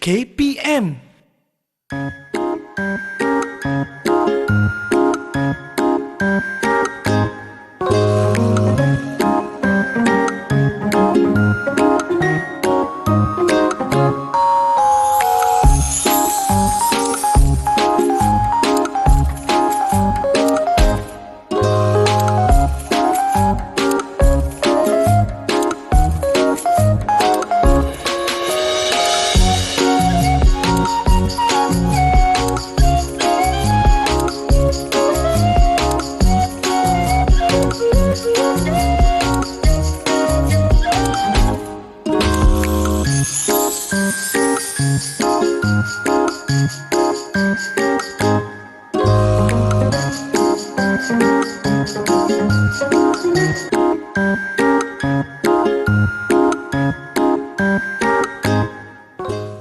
KPM.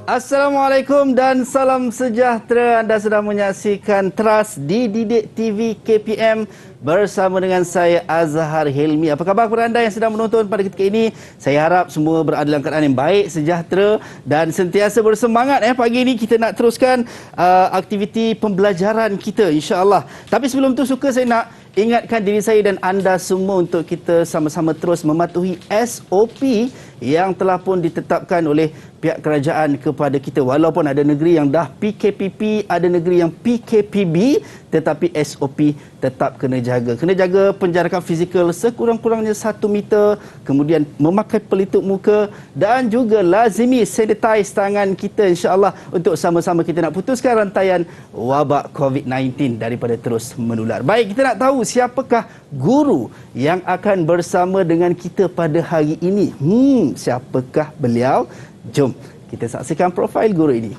Assalamualaikum dan salam sejahtera. Anda sedang menyaksikan Trust di Didik TV KPM bersama dengan saya Azhar Hilmi. Apa khabar kepada anda yang sedang menonton pada ketika ini? Saya harap semua berada dalam keadaan yang baik, sejahtera dan sentiasa bersemangat. Pagi ini kita nak teruskan aktiviti pembelajaran kita, insya-Allah. Tapi sebelum tu suka saya nak ingatkan diri saya dan anda semua untuk kita sama-sama terus mematuhi SOP yang telah pun ditetapkan oleh pihak kerajaan kepada kita. Walaupun ada negeri yang dah PKPP, ada negeri yang PKPB, tetapi SOP tetap kena jaga. Kena jaga penjarakan fizikal sekurang-kurangnya 1 meter, kemudian memakai pelitup muka dan juga lazimi sanitize tangan kita, insya-Allah, untuk sama-sama kita nak putuskan rantaian wabak COVID-19 daripada terus menular. Baik, kita nak tahu siapakah guru yang akan bersama dengan kita pada hari ini. Siapakah beliau? Jom kita saksikan profil guru ini.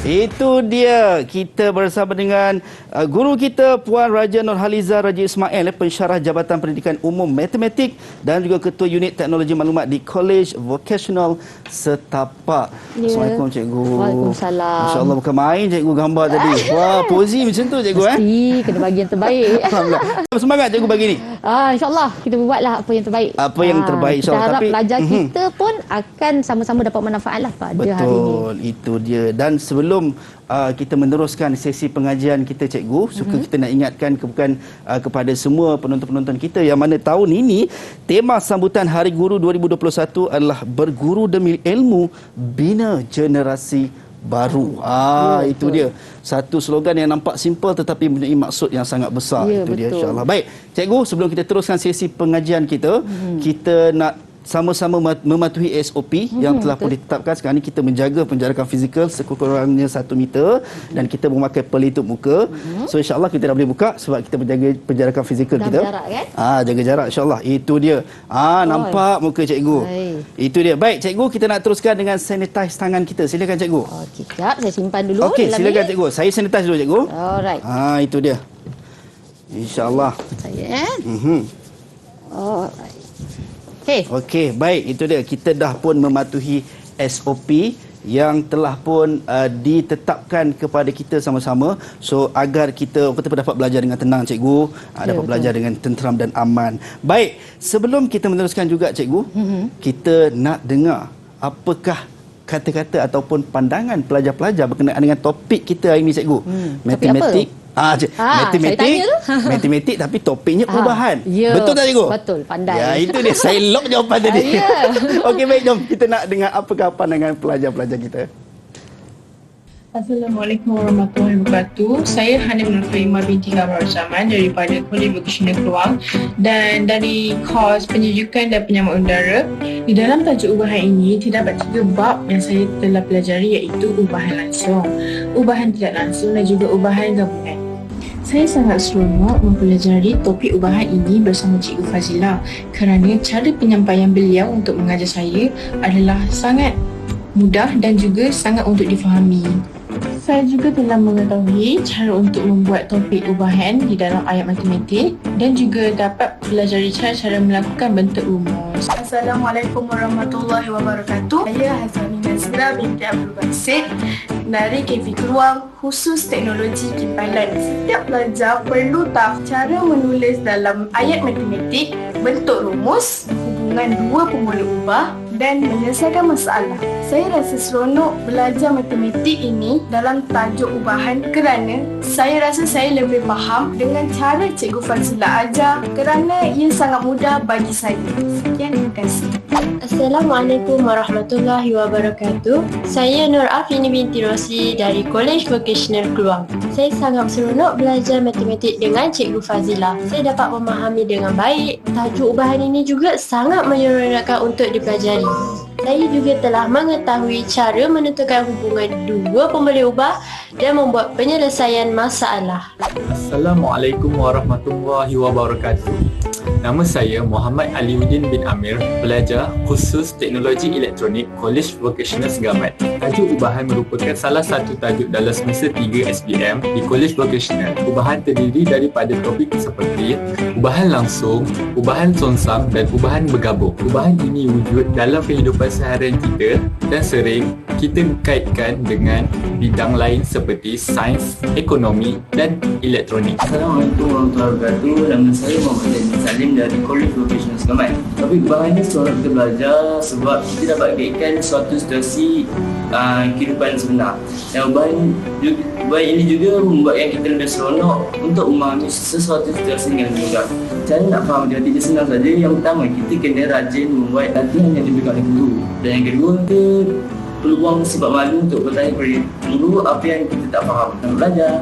Itu dia, kita bersama dengan guru kita Puan Raja Nurhaliza Raja Ismail, pensyarah Jabatan Pendidikan Umum Matematik dan juga Ketua Unit Teknologi Maklumat di College Vocational Setapak. Ya. Assalamualaikum cikgu. Waalaikumsalam. Masya-Allah, bukan main cikgu gambar tadi. Wah, pozi macam tu cikgu. Mesti kena bagi yang terbaik. Alhamdulillah. Semangat cikgu pagi ni. InsyaAllah kita buatlah apa yang terbaik. Apa yang terbaik, kita insyaAllah. harap Tapi pelajar kita pun akan sama-sama dapat manfaatlah pada hari ini. Betul, itu dia. Dan sebelum kita meneruskan sesi pengajian kita cikgu, suka kita nak ingatkan kepada semua penonton-penonton kita yang mana tahun ini tema sambutan Hari Guru 2021 adalah berguru demi ilmu, bina generasi baru. Itu dia. Satu slogan yang nampak simple tetapi mempunyai maksud yang sangat besar. Ya, itu dia, betul. insya-Allah. Baik, cikgu, sebelum kita teruskan sesi pengajian kita, kita nak sama-sama mematuhi SOP yang telah pun ditetapkan. Sekarang ni kita menjaga penjarakan fizikal sekurang-kurangnya 1 meter dan kita memakai pelitup muka. So insya-Allah kita dah boleh buka sebab kita menjaga penjarakan fizikal kita. Jaga jarak kan? Jaga jarak, insya-Allah. Itu dia. Nampak muka cikgu. Baik. Itu dia. Baik, cikgu, kita nak teruskan dengan sanitize tangan kita. Silakan cikgu. Okey, sekejap saya simpan dulu. Okey, dalam silakan bilik. cikgu. Saya sanitize dulu cikgu. Alright. Itu dia. Insya-Allah. Saya Alright. Okey, baik, itu dia. Kita dah pun mematuhi SOP yang telah pun ditetapkan kepada kita sama-sama. So agar kita dapat belajar dengan tenang cikgu, dapat belajar dengan tenteram dan aman. Baik, sebelum kita meneruskan juga cikgu, kita nak dengar apakah kata-kata ataupun pandangan pelajar-pelajar berkenaan dengan topik kita hari ini cikgu. Matematik. Matematik tapi topiknya ubahan. Ya, betul tak cikgu? Betul, pandai. Ya, itu dia. Saya lock jawapan tadi. Okey, baik, jom kita nak dengar apakah pandangan pelajar-pelajar kita. Assalamualaikum warahmatullahi wabarakatuh. Saya Hanim Nur Faimah binti Kamar Zaman daripada College Vocational Keluang dan dari kos penyejukan dan penyambut udara. Di dalam tajuk ubahan ini terdapat 3 bab yang saya telah pelajari, iaitu ubahan langsung, ubahan tidak langsung dan juga ubahan gabungan. Saya sangat seronok mempelajari topik ubahan ini bersama Cikgu Fazila kerana cara penyampaian beliau untuk mengajar saya adalah sangat mudah dan juga sangat untuk difahami. Saya juga telah mengetahui cara untuk membuat topik ubahan di dalam ayat matematik dan juga dapat belajar cara melakukan bentuk rumus. Assalamualaikum warahmatullahi wabarakatuh. Saya Hazani Nazira binti Abdul Basit dari KV Keluang, khusus teknologi kipalan. Setiap pelajar perlu tahu cara menulis dalam ayat matematik, bentuk rumus, hubungan dua pemula ubah dan menyelesaikan masalah. Saya rasa seronok belajar matematik ini dalam tajuk ubahan kerana saya rasa saya lebih faham dengan cara Cikgu Fazila ajar kerana ia sangat mudah bagi saya. Sekian, terima kasih. Assalamualaikum warahmatullahi wabarakatuh. Saya Nur Afini binti Rosi dari College Vocational Keluang. Saya sangat seronok belajar matematik dengan Cikgu Fazila. Saya dapat memahami dengan baik. Tajuk ubahan ini juga sangat menyeronokkan untuk dipelajari. Saya juga telah mengetahui cara menentukan hubungan dua pemula ubah dan membuat penyelesaian masalah. Assalamualaikum warahmatullahi wabarakatuh. Nama saya Muhammad Aliuddin bin Amir, pelajar khusus Teknologi Elektronik College Vocational Segamat. Tajuk ubahan merupakan salah satu tajuk dalam semester 3 SPM di College Vocational. Ubahan terdiri daripada topik seperti ubahan langsung, ubahan songsang dan ubahan bergabung. Ubahan ini wujud dalam kehidupan seharian kita dan sering kita kaitkan dengan bidang lain seperti sains, ekonomi dan elektronik. Assalamualaikum warahmatullahi wabarakatuh. Nama saya Muhammad Zain Salim dari College Vocational Segamat. Topik ubahan ini seronok kita belajar sebab kita dapat kaitkan suatu situasi kehidupan sebenar. Dan ubahan ini juga membuatkan kita lebih seronok untuk memahami sesuatu situasi dengan lebih mudah. Cara nak faham dia tidak senang saja. Yang pertama, kita kena rajin membuat latihan yang diberikan oleh guru. Dan yang kedua, kita perlu buang sifat malu untuk bertanya kepada guru apa yang kita tak faham dan belajar.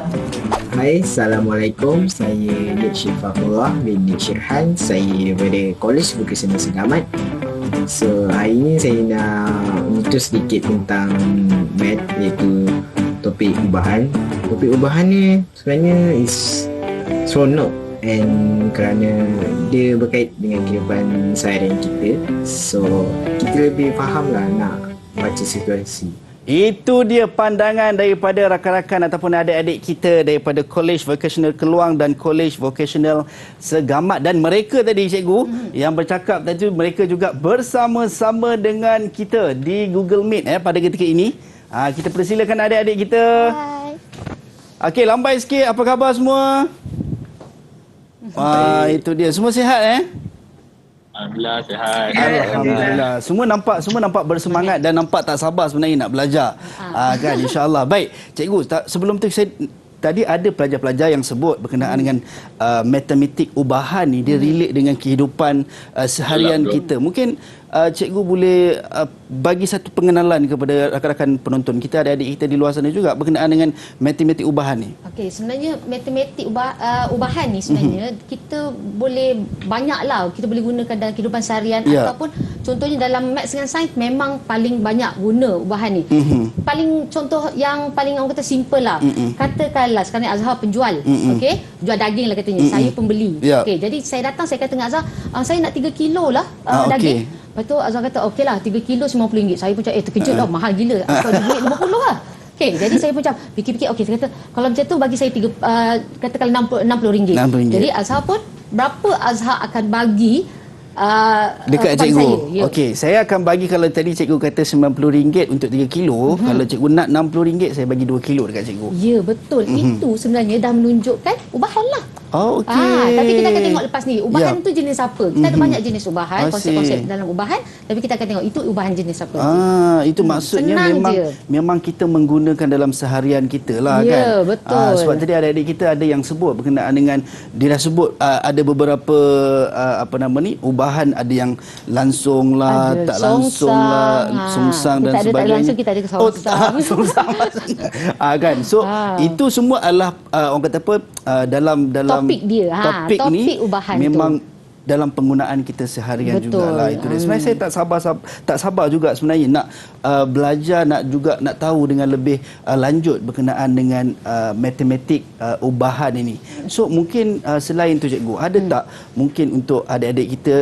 Hai, Assalamualaikum. Saya Nik Syifaqullah bin Nik Syirhan. Saya daripada College Vocational Segamat. So, hari ini saya nak menyentuh sedikit tentang math, iaitu topik ubahan. Topik ubahan ni sebenarnya is seronok and kerana dia berkait dengan kehidupan seharian kita. So, kita lebih faham lah nak baca situasi. Itu dia pandangan daripada rakan-rakan ataupun adik-adik kita daripada College Vocational Keluang dan College Vocational Segamat. Dan mereka tadi, cikgu, yang bercakap tadi, mereka juga bersama-sama dengan kita di Google Meet pada ketika ini. Kita persilakan adik-adik kita. Hai. Okey, lambai sikit. Apa khabar semua? Itu dia. Semua sihat Alhamdulillah sihat. Alhamdulillah. Semua nampak bersemangat dan nampak tak sabar sebenarnya nak belajar. Kan, insya-Allah. Baik, cikgu, sebelum tu tadi ada pelajar-pelajar yang sebut berkenaan dengan matematik ubahan ni, dia relate dengan kehidupan seharian kita. Mungkin cikgu boleh bagi satu pengenalan kepada rakan-rakan penonton kita, adik-adik kita di luar sana juga berkenaan dengan matematik ubahan ni. Okey, sebenarnya matematik ubahan ni sebenarnya kita boleh banyaklah kita boleh gunakan dalam kehidupan seharian ataupun contohnya dalam maths dengan sains memang paling banyak guna ubahan ni. Paling contoh yang paling orang kata simple lah. Katakanlah sekarang ni Azhar penjual, okey, jual daging lah katanya. Saya pembeli. Okey, jadi saya datang, saya kata dengan Azhar, saya nak 3 kilo lah daging. Lepas tu Azhar kata, okey lah 3 kilo RM50. Saya pun cakap, terkejut dah, mahal gila. Kau duit RM50 lah. Okey, jadi saya pun macam fikir-fikir, okey, saya kata kalau macam tu bagi saya katakan RM60. Jadi Azhar pun berapa Azhar akan bagi dekat cikgu. Okey, saya akan bagi, kalau tadi cikgu kata RM90 untuk 3 kilo, kalau cikgu nak RM60, saya bagi 2 kilo dekat cikgu. Ya, betul. Itu sebenarnya dah menunjukkan ubahan lah. Oh, okey. Tapi kita akan tengok lepas ni ubahan tu jenis apa. Kita ada banyak jenis ubahan, konsep-konsep dalam ubahan, tapi kita akan tengok itu ubahan jenis apa. Itu maksudnya memang kita menggunakan dalam seharian kita lah, kan. Ya, betul. Sebab tadi adik-adik kita ada yang sebut berkenaan dengan, dia dah sebut ada beberapa ubahan, ada yang langsung lah, tak langsung lah, songsang dan sebagainya. Tak langsung, kita ada songsang. Songsang. Kan. So itu semua adalah orang kata apa, dalam topik dia. Topik ni ubahan memang tu dalam penggunaan kita seharian jugalah. Itu dia. Sebenarnya saya tak sabar juga sebenarnya nak belajar, nak tahu dengan lebih lanjut berkenaan dengan matematik ubahan ini. So mungkin selain tu cikgu, ada tak mungkin untuk adik-adik kita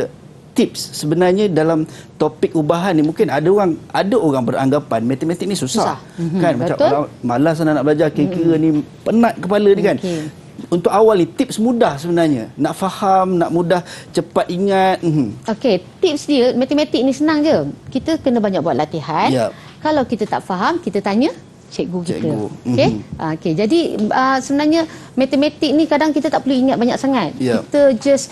tips sebenarnya dalam topik ubahan ni? Mungkin ada orang beranggapan matematik ni susah. Kan? Macam Betul. orang malas nak belajar kira-kira ni, penat kepala ni kan. Okey. Untuk awal ni tips mudah sebenarnya. Nak faham, nak mudah cepat ingat. Okey, tips dia matematik ni senang je. Kita kena banyak buat latihan. Yep. Kalau kita tak faham, kita tanya cikgu kita. Cikgu. Okey. Okey, jadi sebenarnya matematik ni kadang kita tak perlu ingat banyak sangat. Yep. Kita just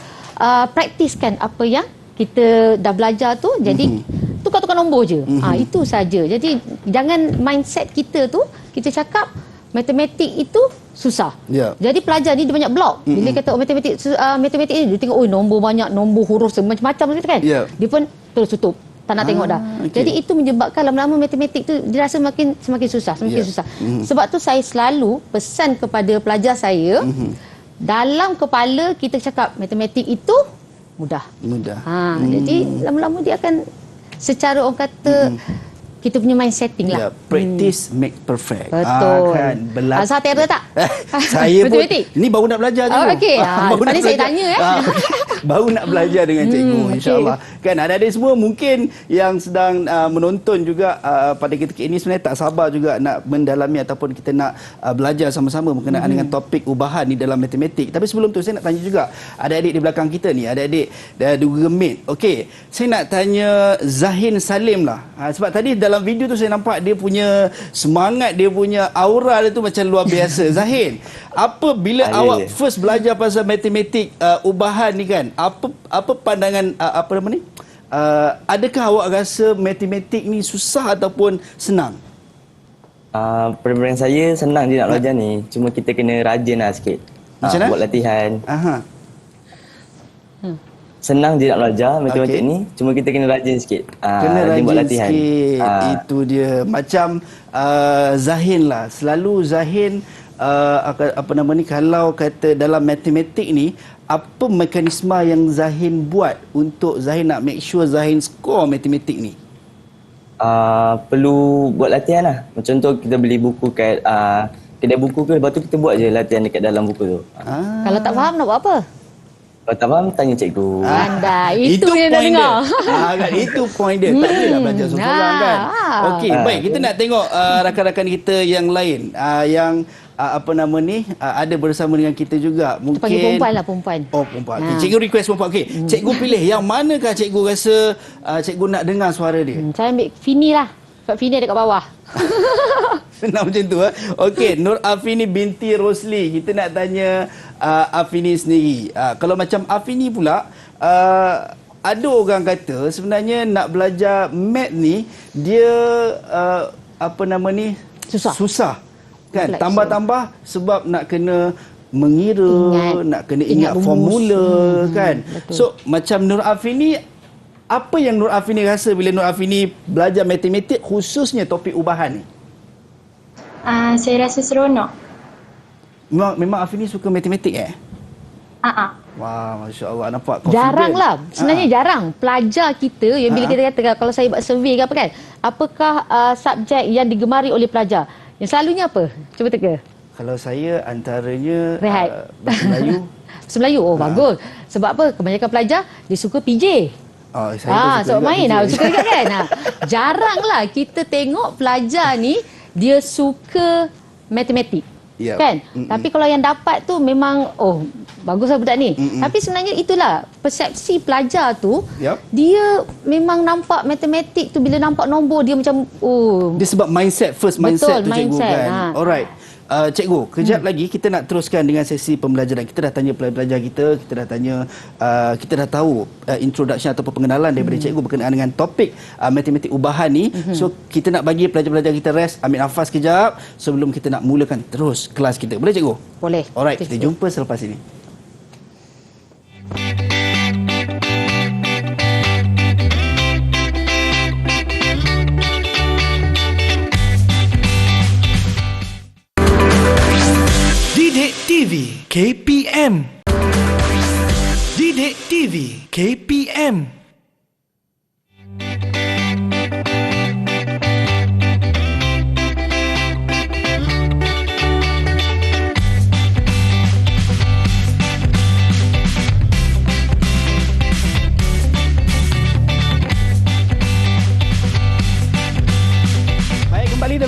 praktiskan apa yang kita dah belajar tu. Jadi tukar-tukar nombor je. Itu saja. Jadi jangan mindset kita tu kita cakap matematik itu susah. Ya. Jadi pelajar ni dia banyak blok. Bila kata matematik ni dia tengok nombor banyak, nombor huruf macam-macam gitu kan. Ya. Dia pun terus tutup. Tak nak tengok dah. Okey. Jadi itu menyebabkan lama-lama matematik tu dia rasa semakin susah, semakin susah. Sebab tu saya selalu pesan kepada pelajar saya, dalam kepala kita cakap matematik itu mudah. Mudah. Jadi lama-lama dia akan secara orang kata kita punya mind setting lah. Practice make perfect. Betul. Kan, Asal Tera tak? Saya pun Matematik? ni baru nak belajar je. Okey. Baru nak Tadi saya belajar. tanya Baru nak belajar dengan cikgu, okey. insya-Allah. Kan adik-adik semua mungkin yang sedang menonton juga pada ketika ini sebenarnya tak sabar juga nak mendalami ataupun kita nak belajar sama-sama berkenaan dengan topik ubahan ni dalam matematik. Tapi sebelum tu saya nak tanya juga adik-adik di belakang kita ni, adik-adik dah gemit. Okey, saya nak tanya Zahin Salim lah. Sebab tadi dalam video tu saya nampak dia punya semangat, dia punya aura dia tu macam luar biasa. Zahin, bila awak first belajar pasal matematik ubahan ni kan, apa pandangan apa nama ni? Adakah awak rasa matematik ni susah ataupun senang? Perbandingan saya senang je nak belajar ni. Cuma kita kena rajin lah sikit. Macam mana? Buat latihan. Aha. Senang je nak belajar matematik Okey. ni. Cuma kita kena rajin sikit. Kena Rajin buat rajin latihan. sikit. Itu dia. Macam Zahin lah. Selalu Zahin apa nama ni, kalau kata dalam matematik ni, apa mekanisme yang Zahin buat untuk Zahin nak make sure Zahin score matematik ni? Perlu buat latihan lah. Macam contoh kita beli buku kat kedai buku ke, lepas tu kita buat je latihan dekat dalam buku tu. Kalau tak faham nak buat apa? Kalau tak faham, tanya cikgu. Anda, itu yang nak point dengar. dia. Kan, itu point dia. Tak bolehlah belajar seorang-seorang kan. Okey, baik. Kita nak tengok rakan-rakan kita yang lain yang apa nama ni ada bersama dengan kita juga. Mungkin Kita panggil perempuan lah, perempuan. Oh, perempuan. Okay, cikgu request perempuan. Okey, cikgu pilih yang manakah cikgu rasa cikgu nak dengar suara dia? Saya ambil Fini lah. Sebab Fini ada kat bawah. Senang macam tu. Okey, Nur Afini binti Rosli. Kita nak tanya Afini sendiri. Kalau macam Afini pula, ada orang kata sebenarnya nak belajar math ni dia apa nama ni? Susah. Kan? Kompleks, Tambah-tambah sebab nak kena mengira, nak kena ingat rumus. formula kan. Betul. So macam Nur Afini, apa yang Nur Afini rasa bila Nur Afini belajar matematik khususnya topik ubahan ni? Saya rasa seronok. Memang Afini suka matematik Wah, Masya Allah, nampak confident. Jarang lah. Sebenarnya jarang. Pelajar kita, yang bila kita kata, kalau saya buat survey ke apa kan, apakah subjek yang digemari oleh pelajar? Yang selalunya apa? Cuba teka. Kalau saya antaranya Rehat. Bahasa Melayu. Bahasa Melayu, bagus. Sebab apa? Kebanyakan pelajar, dia suka PJ. Oh, saya Sebab main lah. Suka juga kan? Jaranglah kita tengok pelajar ni, dia suka matematik. Yep. Kan? Tapi kalau yang dapat tu memang, baguslah budak ni. Tapi sebenarnya itulah, persepsi pelajar tu, dia memang nampak matematik tu, bila nampak nombor, dia macam, dia sebab mindset, first mindset tu cikgu kan. Alright. Cikgu, kejap lagi kita nak teruskan dengan sesi pembelajaran. Kita dah tanya pelajar kita, kita dah tanya, kita dah tahu introduction atau pengenalan daripada cikgu berkenaan dengan topik matematik ubahan ni. So kita nak bagi pelajar-pelajar kita rest, ambil nafas kejap sebelum kita nak mulakan terus kelas kita. Boleh cikgu? Boleh. Alright, kita jumpa selepas ini. Didik TV KPM. Didik TV KPM.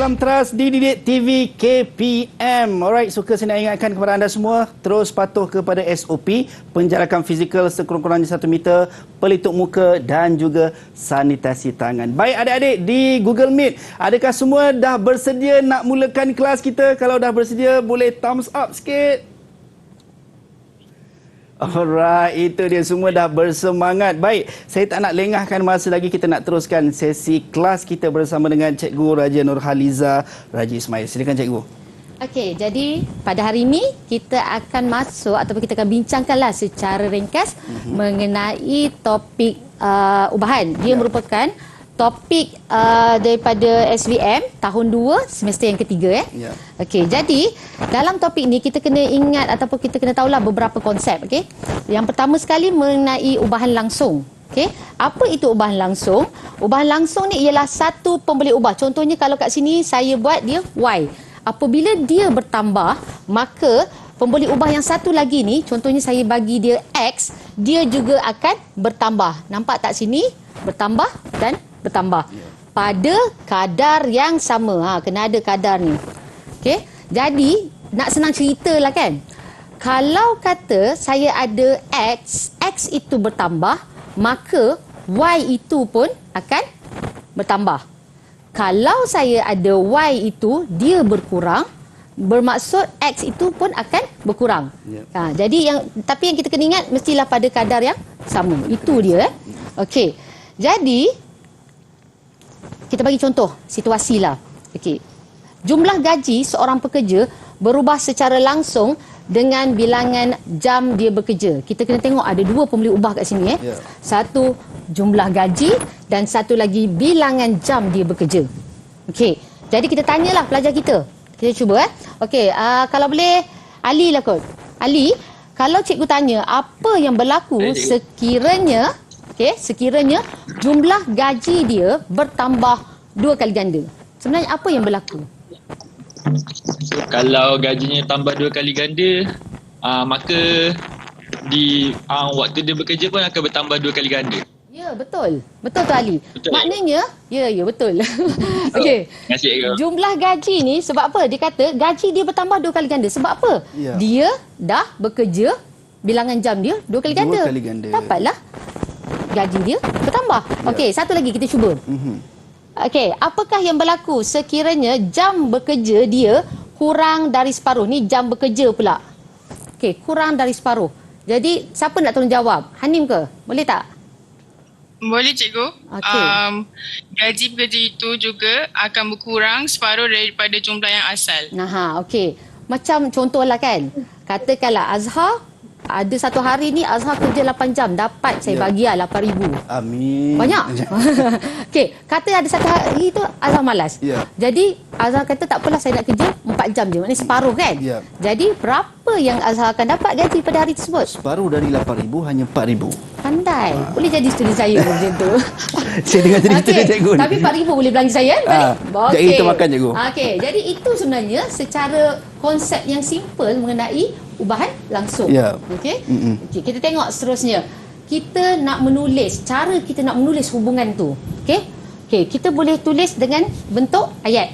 dalam Teras Didik TV KPM. Alright, suka saya nak ingatkan kepada anda semua, terus patuh kepada SOP, penjarakan fizikal sekurang-kurangnya 1 meter, pelitup muka dan juga sanitasi tangan. Baik adik-adik di Google Meet, adakah semua dah bersedia nak mulakan kelas kita? Kalau dah bersedia, boleh thumbs up sikit. Alright, itu dia, semua dah bersemangat. Baik, saya tak nak lengahkan masa lagi, kita nak teruskan sesi kelas kita bersama dengan Cikgu Raja Nurhaliza Raja Ismail. Silakan Cikgu. Okey, jadi pada hari ini kita akan masuk ataupun kita akan bincangkanlah secara ringkas mengenai topik ubahan. Dia merupakan topik daripada SVM tahun 2 semester yang ketiga Ya. Okey, jadi dalam topik ni kita kena ingat ataupun kita kena tahulah beberapa konsep, okey. Yang pertama sekali mengenai ubahan langsung. Okey, apa itu ubahan langsung? Ubahan langsung ni ialah satu pembeli ubah. Contohnya kalau kat sini saya buat dia Y. Apabila dia bertambah, maka pembeli ubah yang satu lagi ni, contohnya saya bagi dia X, dia juga akan bertambah. Nampak tak sini? Bertambah dan bertambah pada kadar yang sama. Kena ada kadar ni. Okey. Jadi nak senang ceritalah kan. Kalau kata saya ada X itu bertambah, maka Y itu pun akan bertambah. Kalau saya ada Y itu dia berkurang, bermaksud X itu pun akan berkurang. Jadi tapi yang kita kena ingat mestilah pada kadar yang sama. Itu dia. Okey. Jadi kita bagi contoh situasi lah. Okey. Jumlah gaji seorang pekerja berubah secara langsung dengan bilangan jam dia bekerja. Kita kena tengok ada dua pembeli ubah kat sini. Satu jumlah gaji dan satu lagi bilangan jam dia bekerja. Okey. Jadi kita tanyalah pelajar kita. Kita cuba Okey, kalau boleh Ali lah kot. Ali, kalau cikgu tanya apa yang berlaku sekiranya sekiranya jumlah gaji dia bertambah 2 kali ganda. Sebenarnya apa yang berlaku? Kalau gajinya tambah 2 kali ganda, maka di waktu dia bekerja pun akan bertambah 2 kali ganda. Ya, betul. Betul tu Ali. Betul. Maknanya, ya betul. Okey. Terima kasih, Cikgu. Jumlah gaji ni sebab apa? Dia kata gaji dia bertambah 2 kali ganda. Sebab apa? Ya. Dia dah bekerja, bilangan jam dia 2 kali ganda. 2 kali ganda. Dapatlah gaji dia bertambah. Okey, satu lagi kita cuba. Okey, apakah yang berlaku sekiranya jam bekerja dia kurang dari separuh? Ni jam bekerja pula. Okey, kurang dari separuh. Jadi, siapa nak tolong jawab? Hanim ke? Boleh tak? Boleh cikgu. Okey. Gaji pekerja itu juga akan berkurang separuh daripada jumlah yang asal. Okey. Macam contohlah kan. Katakanlah Azhar ada satu hari ni Azhar kerja 8 jam, dapat saya bagi 8,000. Amin. Banyak. Okey, kata ada satu hari tu Azhar malas. Jadi Azhar kata tak apalah, saya nak kerja 4 jam je. Maknanya separuh kan? Jadi berapa yang Azhar akan dapat gaji pada hari tersebut? Separuh dari 8,000 hanya 4,000. Pandai. Boleh jadi student saya macam tu. Saya dengar jadi student cikgu ni. Tapi 4,000 boleh belanja saya kan? Jadi kita makan cikgu. Okey, jadi itu sebenarnya secara konsep yang simple mengenai ubahan langsung. Okey? Okey, kita tengok seterusnya. Kita nak menulis, cara kita nak menulis hubungan tu. Okey? Okey, kita boleh tulis dengan bentuk ayat.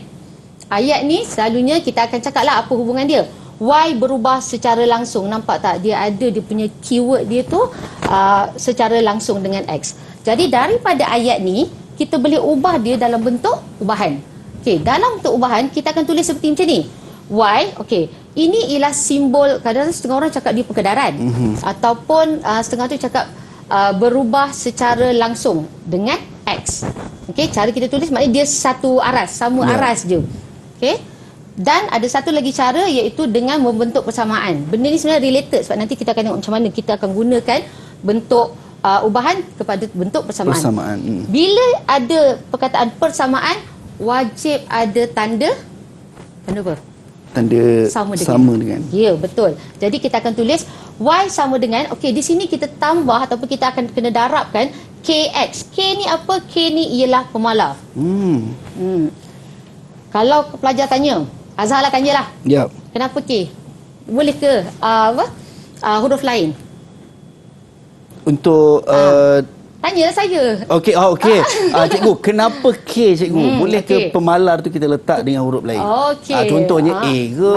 Ayat ni selalunya kita akan cakaplah apa hubungan dia. Y berubah secara langsung. Nampak tak? Dia ada dia punya keyword dia tu secara langsung dengan X. Jadi daripada ayat ni, kita boleh ubah dia dalam bentuk ubahan. Okey, dalam bentuk ubahan, kita akan tulis seperti macam ni. Y, okey. Ini ialah simbol, kadang-kadang setengah orang cakap dia perkedaran. Ataupun setengah tu cakap berubah secara langsung dengan X. Okey, cara kita tulis maknanya dia satu aras, sama aras je. Okey. Dan ada satu lagi cara iaitu dengan membentuk persamaan. Benda ni sebenarnya related sebab nanti kita akan tengok macam mana kita akan gunakan bentuk ubahan kepada bentuk persamaan. Bila ada perkataan persamaan, wajib ada tanda apa? Tanda sama dengan. Ya, betul. Jadi kita akan tulis Y sama dengan, okey, di sini kita tambah ataupun kita akan kena darabkan KX. K ni apa? K ni ialah pemalar. Kalau pelajar tanya, Azhar lah tanyalah. Kenapa K? Boleh ke huruf lain? Untuk Tanyalah saya. Okey, cikgu, kenapa K, cikgu? Boleh ke pemalar tu kita letak dengan huruf lain? Okey. Contohnya A ke,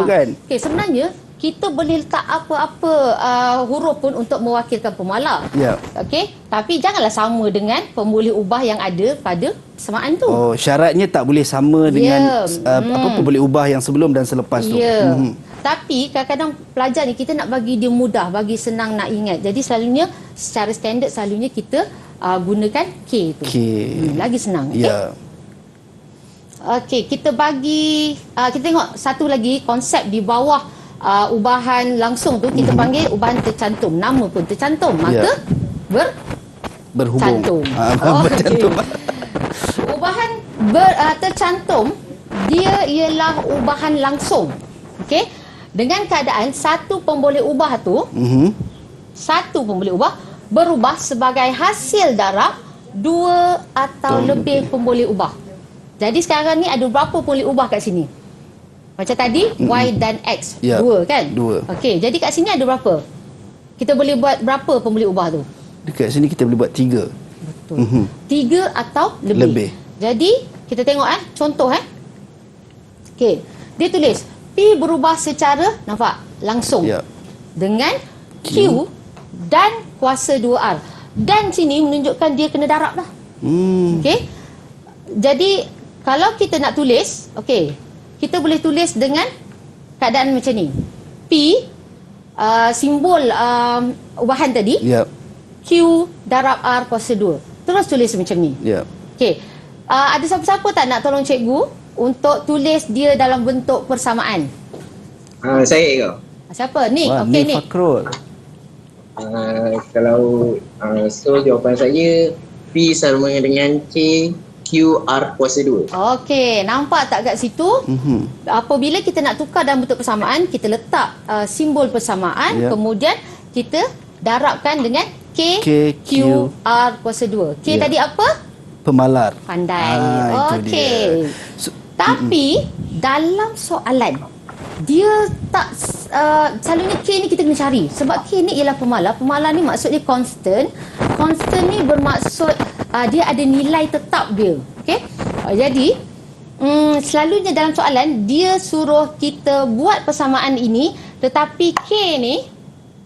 kan? Okey, sebenarnya kita boleh letak apa-apa huruf pun untuk mewakilkan pemalar. Ya. Okey, tapi janganlah sama dengan pemboleh ubah yang ada pada persamaan tu. Oh, syaratnya tak boleh sama dengan pemboleh ubah yang sebelum dan selepas tu. Ya. Tapi kadang-kadang pelajar ni kita nak bagi dia mudah, bagi senang nak ingat. Jadi selalunya secara standard selalunya kita gunakan K tu. K. Lagi senang. Okey. Ya. Okey, kita bagi kita tengok satu lagi konsep di bawah ubahan langsung tu kita panggil ubahan tercantum. Nama pun tercantum. Maka berhubung. Cantum. Bercantum. Ubahan tercantum dia ialah ubahan langsung. Okey. Dengan keadaan satu pemboleh ubah tu satu pemboleh ubah berubah sebagai hasil darab dua atau lebih pemboleh ubah. Jadi sekarang ni ada berapa pemboleh ubah kat sini? Macam tadi Y dan X, dua kan? Dua. Okey, jadi kat sini ada berapa? Kita boleh buat berapa pemboleh ubah tu? Dekat sini kita boleh buat 3. Betul. 3 atau lebih. Jadi kita tengok contoh Okey, dia tulis P berubah secara langsung dengan Q dan kuasa 2R. Dan sini menunjukkan dia kena darab dah. Okey. Jadi kalau kita nak tulis, kita boleh tulis dengan keadaan macam ni. P simbol ubahan tadi. Q darab R kuasa 2. Terus tulis macam ni. Okey. Ada siapa-siapa tak nak tolong cikgu untuk tulis dia dalam bentuk persamaan? Saya ke? Siapa? Nick. Okey, Nick. Fakrul. Kalau so jawapan saya P sama dengan K QR kuasa 2. Okey, nampak tak kat situ? Apabila kita nak tukar dalam bentuk persamaan, kita letak simbol persamaan, kemudian kita darabkan dengan K Q R kuasa 2. K tadi apa? Pemalar. Pandai. Okey. Tapi dalam soalan dia tak selalunya K ni kita kena cari sebab K ni ialah pemalar. Pemalar ni maksudnya constant. Constant ni bermaksud dia ada nilai tetap dia. Okey. Jadi selalunya dalam soalan dia suruh kita buat persamaan ini, tetapi K ni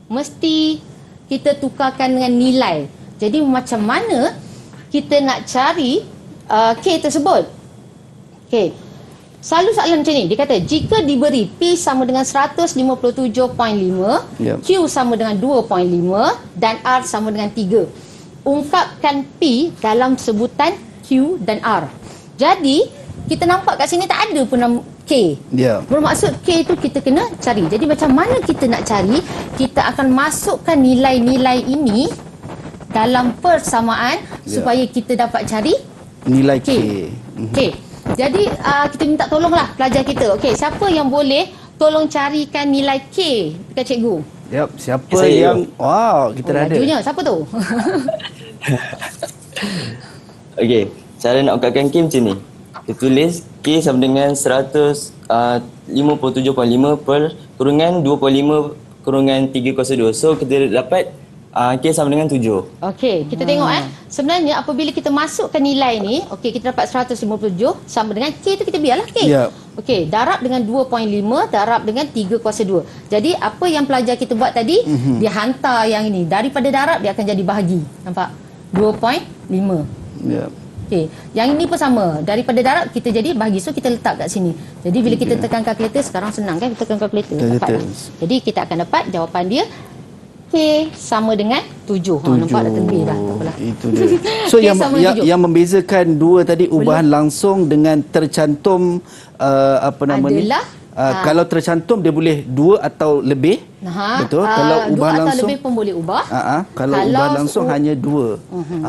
mesti kita tukarkan dengan nilai. Jadi macam mana kita nak cari K tersebut? Okey. Selalu soalan macam ni, dia kata jika diberi P sama dengan 157.5, Q sama dengan 2.5 dan R sama dengan 3. Ungkapkan P dalam sebutan Q dan R. Jadi, kita nampak kat sini tak ada pun nama K. Bermaksud K tu kita kena cari. Jadi macam mana kita nak cari? Kita akan masukkan nilai-nilai ini dalam persamaan supaya kita dapat cari nilai K. Okey. Jadi kita minta tolonglah pelajar kita. Okey, siapa yang boleh tolong carikan nilai K dekat cikgu? Siapa yang kita dah ada. Lajunya siapa tu? Okey, cara nak ungkapkan K macam ni. Kita tulis K sama dengan 157.5 per kurungan 2.5 kurungan 3 kuasa 2. So kita dapat K sama dengan 7. Okey, kita tengok sebenarnya apabila kita masukkan nilai ni, kita dapat 157 sama dengan K tu kita biarlah K. Okey, darab dengan 2.5 darab dengan 3 kuasa 2. Jadi apa yang pelajar kita buat tadi, dia hantar yang ini. Daripada darab dia akan jadi bahagi. Nampak? 2.5. Okey, yang ini pun sama. Daripada darab kita jadi bahagi. So kita letak kat sini. Jadi bila kita tekan kalkulator, sekarang senang kan kita tekan kalkulator. Jadi kita akan dapat jawapan dia K sama dengan 7. Nampak dah terbit dah. Tak apalah. Itu dia. So yang membezakan dua tadi ubahan langsung dengan tercantum adalah kalau tercantum dia boleh 2 atau lebih. Betul. Kalau ubahan langsung 2 atau lebih pun boleh ubah. Kalau ubahan langsung hanya 2.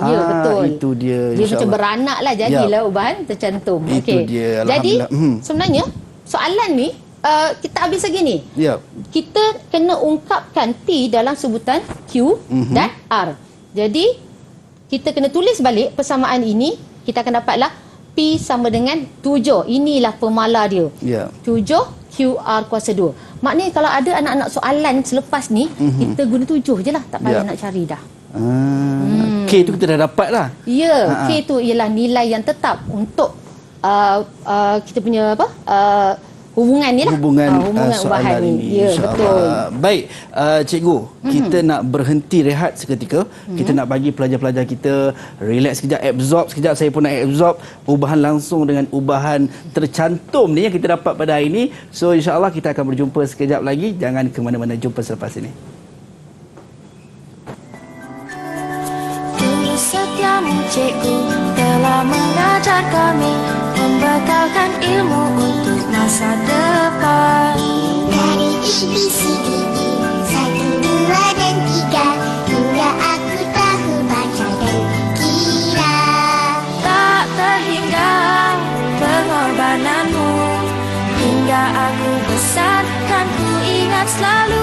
Ya, betul. Itu dia. Dia macam beranak lah jadilah ubahan tercantum. Itu dia. Jadi sebenarnya soalan ni kita habis lagi ni. Kita kena ungkapkan P dalam sebutan Q dan R. Jadi kita kena tulis balik persamaan ini. Kita akan dapatlah P sama dengan 7. Inilah pemalar dia. 7 QR kuasa 2. Maknanya kalau ada anak-anak soalan selepas ni, kita guna 7 je lah. Tak payah nak cari dah. K K tu kita dah dapat lah. Ya, K tu ialah nilai yang tetap untuk kita punya hubungan ni lah. Hubungan ubahan soalan ni. ini. Ya, betul. Baik, cikgu, kita nak berhenti rehat seketika. Kita nak bagi pelajar-pelajar kita relax sekejap, absorb sekejap. Saya pun nak absorb ubahan langsung dengan ubahan tercantum ni yang kita dapat pada hari ini. So, insya-Allah kita akan berjumpa sekejap lagi. Jangan ke mana-mana, jumpa selepas ini. Setiamu cikgu telah mengajar kami, membekalkan ilmu untuk masa depan. Dari ABCD 1, 2 dan 3 hingga aku tahu baca dan kira. Tak terhingga pengorbananmu, hingga aku besar kan ku ingat selalu.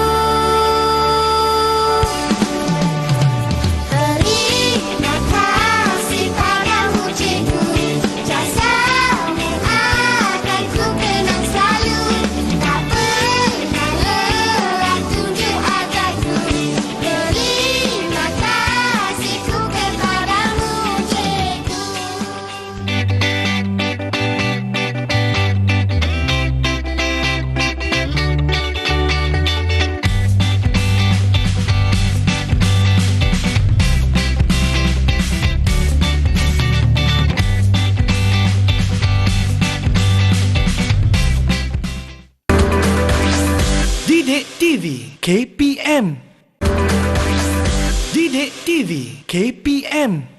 Didik TV KPM. Didik TV KPM.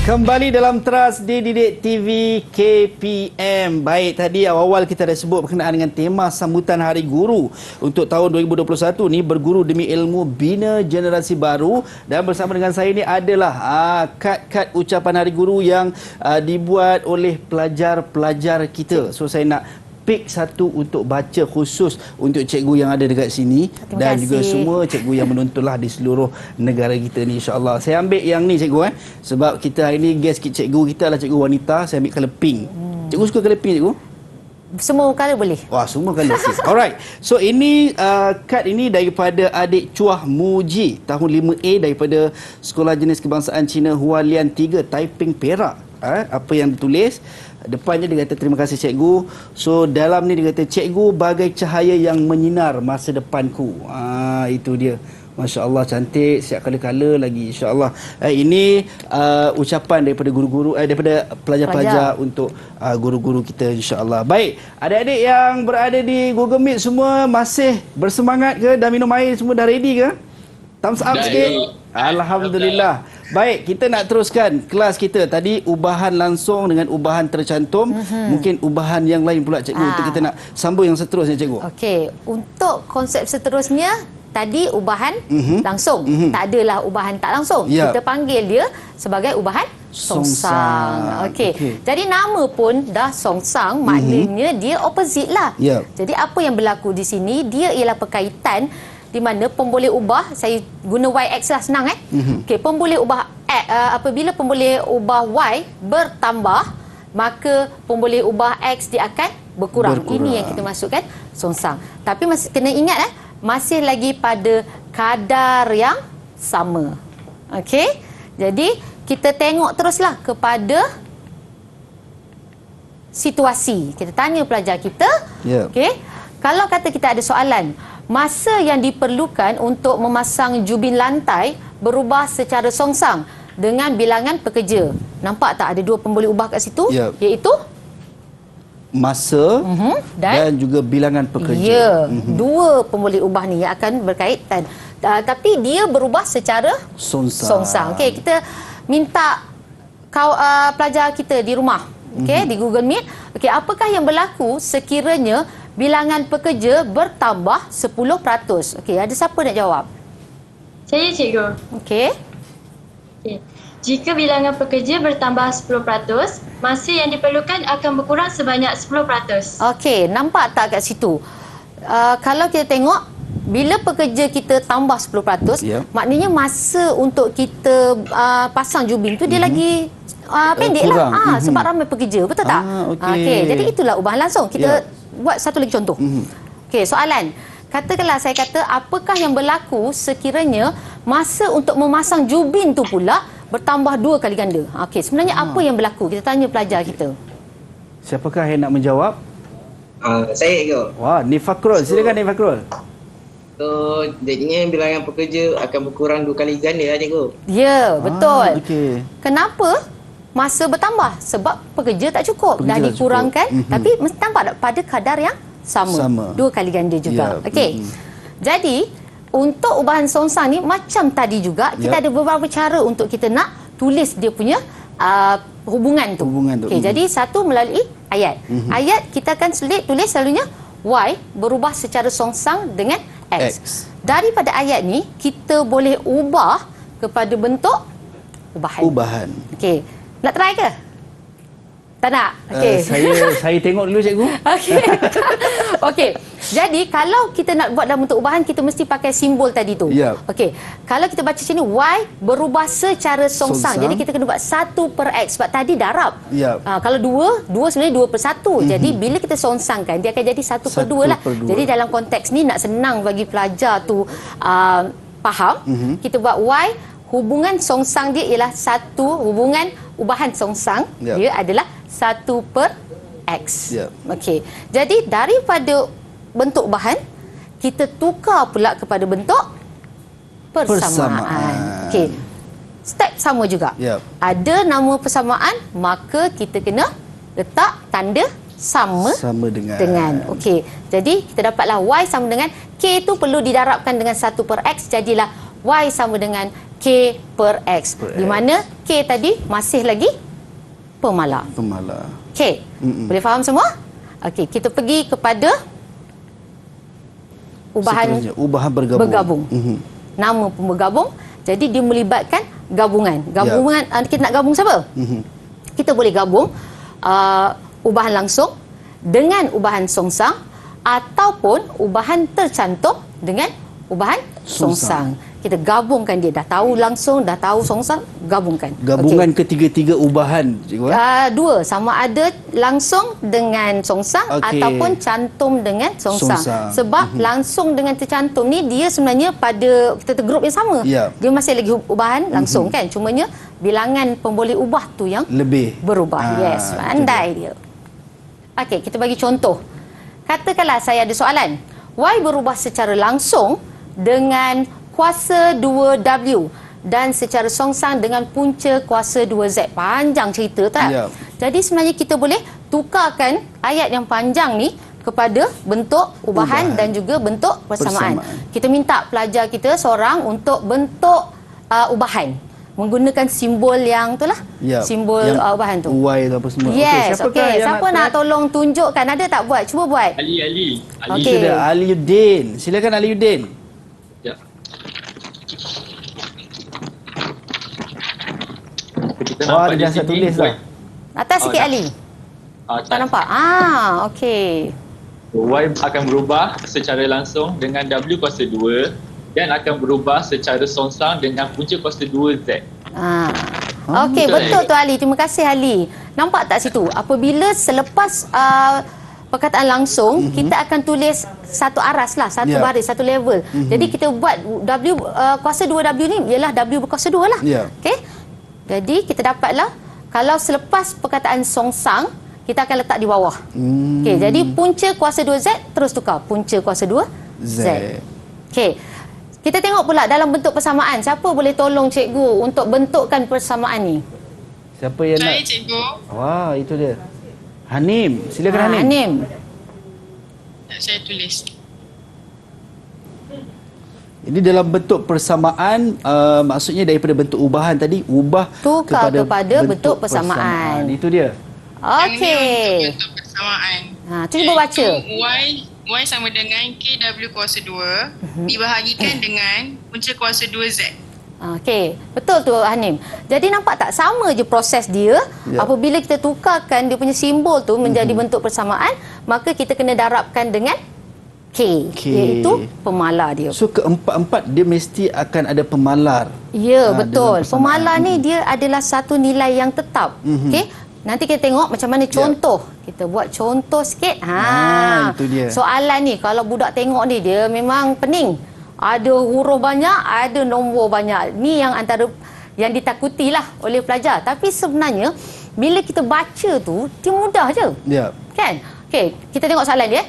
Kembali dalam Teras di Didik TV KPM. Baik, tadi awal-awal kita dah sebut berkenaan dengan tema sambutan Hari Guru untuk tahun 2021 ni, berguru demi ilmu bina generasi baru. Dan bersama dengan saya ni adalah kad-kad ucapan Hari Guru yang dibuat oleh pelajar-pelajar kita. So saya nak pick satu untuk baca khusus untuk cikgu yang ada dekat sini dan juga semua cikgu yang menontonlah di seluruh negara kita ni, insya-Allah. Saya ambil yang ni cikgu sebab kita hari ni guest cikgu kita adalah cikgu wanita. Saya ambil colour pink. Cikgu suka colour pink cikgu? Semua colour boleh. Wah, semua colour sis. Alright. So ini kad ini daripada adik Chuah Muji tahun 5A daripada Sekolah Jenis Kebangsaan Cina Hualian 3 Taiping Perak. Apa yang ditulis depannya, dia kata terima kasih cikgu. So dalam ni dia kata cikgu bagai cahaya yang menyinar masa depanku. Itu dia. Masya Allah, cantik, siap kala-kala lagi, insya-Allah. Ini ucapan daripada guru-guru, daripada pelajar-pelajar untuk guru-guru kita, insya-Allah. Baik, adik-adik yang berada di Google Meet semua masih bersemangat ke? Dah minum air semua, dah ready ke? Thumbs up sikit. Alhamdulillah. Baik, kita nak teruskan kelas kita. Tadi ubahan langsung dengan ubahan tercantum. Mungkin ubahan yang lain pula cikgu untuk kita nak sambung yang seterusnya cikgu. Okey, untuk konsep seterusnya tadi ubahan langsung. Tak adalah ubahan tak langsung. Kita panggil dia sebagai ubahan songsang. Okey. Jadi nama pun dah songsang, maknanya dia opposite lah. Jadi apa yang berlaku di sini, dia ialah perkaitan di mana pemboleh ubah, saya guna YX lah, senang Okey, pemboleh ubah apabila pemboleh ubah Y bertambah, maka pemboleh ubah X dia akan berkurang. Ini yang kita masukkan songsang. Tapi masih kena ingat masih lagi pada kadar yang sama. Okey. Jadi kita tengok teruslah kepada situasi. Kita tanya pelajar kita. Okey. Kalau kata kita ada soalan, masa yang diperlukan untuk memasang jubin lantai berubah secara songsang dengan bilangan pekerja. Nampak tak ada dua pemboleh ubah kat situ? Iaitu masa dan juga bilangan pekerja. Dua pemboleh ubah ni yang akan berkaitan. Tapi dia berubah secara songsang. Okey, kita minta pelajar kita di rumah, di Google Meet. Okey, apakah yang berlaku sekiranya bilangan pekerja bertambah 10%? Okey, ada siapa nak jawab? Saya, cikgu. Okey. Jika bilangan pekerja bertambah 10%, masa yang diperlukan akan berkurang sebanyak 10%. Okey, nampak tak kat situ? Kalau kita tengok, bila pekerja kita tambah 10%, maknanya masa untuk kita pasang jubin tu dia lagi pendek kurang. lah. Sebab ramai pekerja, betul tak? Okey. Jadi itulah ubahan langsung. Kita buat satu lagi contoh. Okey, soalan. Katakanlah saya kata, apakah yang berlaku sekiranya masa untuk memasang jubin tu pula bertambah 2 kali ganda? Okey, sebenarnya apa yang berlaku? Kita tanya pelajar kita. Siapakah yang nak menjawab? Saya ke? Wah, Nifakrul. Silakan Nifakrul. So, jadinya bilangan pekerja akan berkurang 2 kali ganda lah cikgu. Ya, betul. Okey. Kenapa masa bertambah? Sebab pekerja tak cukup. Dah dikurangkan, tapi mesti tampak pada kadar yang sama. 2 kali ganda juga. Okey. Jadi, untuk ubahan songsang ni macam tadi juga, kita ada beberapa cara untuk kita nak tulis dia punya hubungan tu. Okey, jadi satu melalui ayat. Ayat kita akan tulis selalunya Y berubah secara songsang dengan X. Daripada ayat ni kita boleh ubah kepada bentuk ubahan. Okey. Nak try ke? Tak nak? Okey. Saya tengok dulu cikgu. Okey. Okey. Jadi kalau kita nak buat dalam bentuk ubahan, kita mesti pakai simbol tadi tu. Okey. Kalau kita baca sini Y berubah secara songsang. Jadi kita kena buat 1/X sebab tadi darab. Kalau 2 sebenarnya 2/1. Jadi bila kita songsangkan dia akan jadi 1/2 lah. Jadi dalam konteks ni nak senang bagi pelajar tu faham, kita buat Y, hubungan songsang dia ialah 1, hubungan ubahan songsang dia adalah 1/X. Okey. Jadi daripada bentuk ubahan kita tukar pula kepada bentuk persamaan. Okey. Step sama juga. Ada nama persamaan, maka kita kena letak tanda sama dengan. Okey. Jadi kita dapatlah Y sama dengan K tu perlu didarabkan dengan 1/X, jadilah Y sama dengan K/X. Di mana K tadi masih lagi pemala. Okey. Boleh faham semua? Okey, kita pergi kepada ubahan bergabung. Nama pun bergabung. Jadi dia melibatkan gabungan. Kita nak gabung siapa? Kita boleh gabung ubahan langsung dengan ubahan songsang ataupun ubahan tercantum dengan ubahan songsang. Kita gabungkan dia. Dah tahu langsung, dah tahu songsang, gabungkan. Gabungan ketiga-tiga ubahan, cikgu? Dua. Sama ada langsung dengan songsang ataupun cantum dengan songsang. Sebab langsung dengan tercantum ni dia sebenarnya pada kita grup yang sama. Dia masih lagi ubahan langsung kan. Cumanya bilangan pemboleh ubah tu yang lebih berubah. Yes, pandai dia. Okey, kita bagi contoh. Katakanlah saya ada soalan. Y berubah secara langsung dengan kuasa 2W dan secara songsang dengan punca kuasa 2Z. Panjang cerita tak? Jadi sebenarnya kita boleh tukarkan ayat yang panjang ni kepada bentuk ubahan dan juga bentuk persamaan. Kita minta pelajar kita seorang untuk bentuk ubahan menggunakan simbol yang itulah. Simbol ubahan tu. Y tu apa semua. Yes. Okey. Siapa nak tolong tunjukkan? Ada tak buat? Cuba buat. Ali. Okey. Aliuddin. Silakan Aliuddin. Wah, dia dah tulis dah. Atas sikit Ali. Tak nampak? Okey. Y akan berubah secara langsung dengan W kuasa 2 dan akan berubah secara songsang dengan punca kuasa 2Z. Okey, betul tu Ali. Terima kasih Ali. Nampak tak situ? Apabila selepas perkataan langsung, kita akan tulis satu aras lah, satu baris, satu level. Jadi kita buat W kuasa 2W ni ialah W berkuasa 2 lah. Okey? Jadi kita dapatlah kalau selepas perkataan songsang, kita akan letak di bawah. Okey, jadi punca kuasa 2Z terus tukar punca kuasa 2Z. Okey. Kita tengok pula dalam bentuk persamaan. Siapa boleh tolong cikgu untuk bentukkan persamaan ni? Siapa yang nak? Saya cikgu. Wah, itu dia. Hanim. Silakan Hanim. Hanim. Saya tulis. Jadi dalam bentuk persamaan, maksudnya daripada bentuk ubahan tadi, ubah tukar kepada bentuk persamaan. Itu dia. Okey. Bentuk persamaan. Cuba baca. Y sama dengan KW kuasa 2 dibahagikan dengan punca kuasa 2Z. Okey, betul tu Hanim. Jadi nampak tak sama je proses dia. Apabila kita tukarkan dia punya simbol tu menjadi bentuk persamaan, maka kita kena darabkan dengan iaitu pemalar dia. So keempat-empat dia mesti akan ada pemalar. Ya, betul. dalam persamaan. Pemalar ni dia adalah satu nilai yang tetap. Okey. Nanti kita tengok macam mana contoh. Kita buat contoh sikit. Itu dia. Soalan ni kalau budak tengok ni dia memang pening. Ada huruf banyak, ada nombor banyak. Ni yang antara yang ditakutilah oleh pelajar. Tapi sebenarnya bila kita baca tu dia mudah je. Ya. Kan? Okey, kita tengok soalan dia.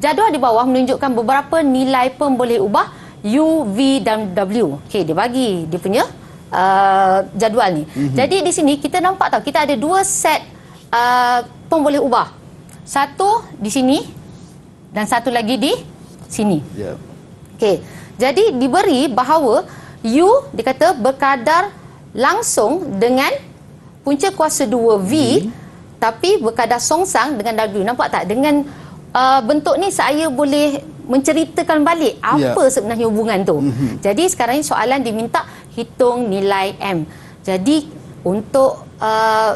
Jadual di bawah menunjukkan beberapa nilai pemboleh ubah U, V dan W. Okey, dia bagi dia punya jadual ni. Jadi di sini kita nampak tahu kita ada dua set pemboleh ubah. Satu di sini dan satu lagi di sini. Ya. Okey. Jadi diberi bahawa U dikata berkadar langsung dengan punca kuasa 2V tapi berkadar songsang dengan W. Nampak tak? Dengan bentuk ni saya boleh menceritakan balik apa sebenarnya hubungan tu. Jadi sekarang ni soalan diminta hitung nilai M. Jadi untuk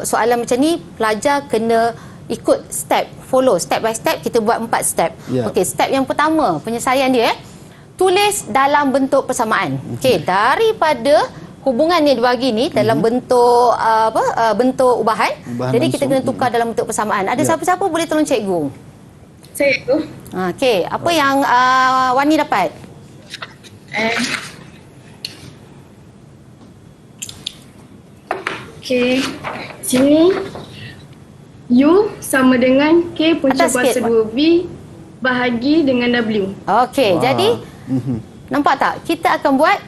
soalan macam ni pelajar kena ikut follow step by step. Kita buat 4 step. Okey, step yang pertama penyelesaian dia tulis dalam bentuk persamaan. Okey, daripada hubungan yang dibagi ni dalam bentuk bentuk ubahan. Jadi kita kena tukar dalam bentuk persamaan. Ada siapa-siapa boleh tolong cikgu? Saya tu. Okey, apa yang Wani dapat? Okey. Sini U sama dengan K punca Atas kuasa sikit, 2V bahagi dengan W. Okey, jadi nampak tak? Kita akan buat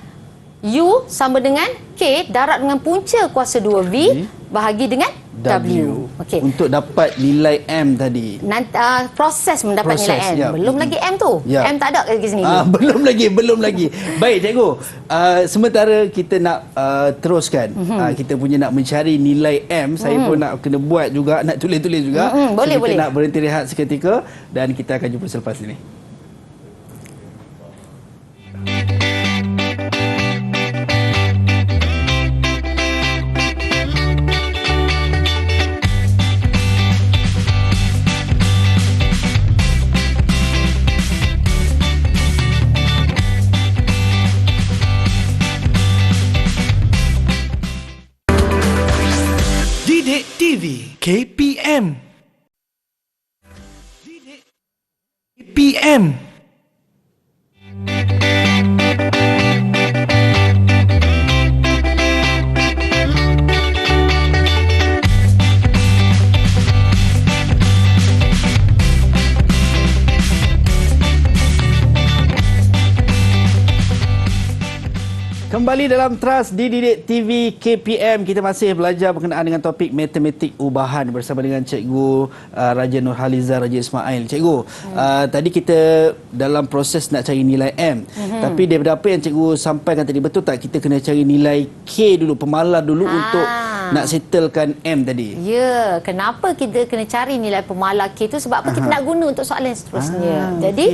U sama dengan K darab dengan punca kuasa 2V bahagi dengan W. Okey. Untuk dapat nilai M tadi. Nanti proses mendapat nilai M. Ya. Belum lagi M tu. M tak ada kat sini. Belum lagi. Baik cikgu. Sementara kita nak teruskan, kita punya nak mencari nilai M, saya pun nak kena buat juga, nak tulis-tulis juga. Boleh. Kita nak berhenti rehat seketika dan kita akan jumpa selepas ini. Didik TV KPM. Didik KPM. Kembali dalam Trust di Didik TV KPM, kita masih belajar berkenaan dengan topik matematik ubahan bersama dengan Cikgu Raja Nurhaliza Raja Ismail. Cikgu, tadi kita dalam proses nak cari nilai M. Tapi daripada apa yang Cikgu sampaikan tadi, betul tak kita kena cari nilai K dulu, pemalar dulu untuk nak settlekan M tadi? Ya, kenapa kita kena cari nilai pemalar K tu? Sebab apa? Kita nak guna untuk soalan seterusnya. Jadi,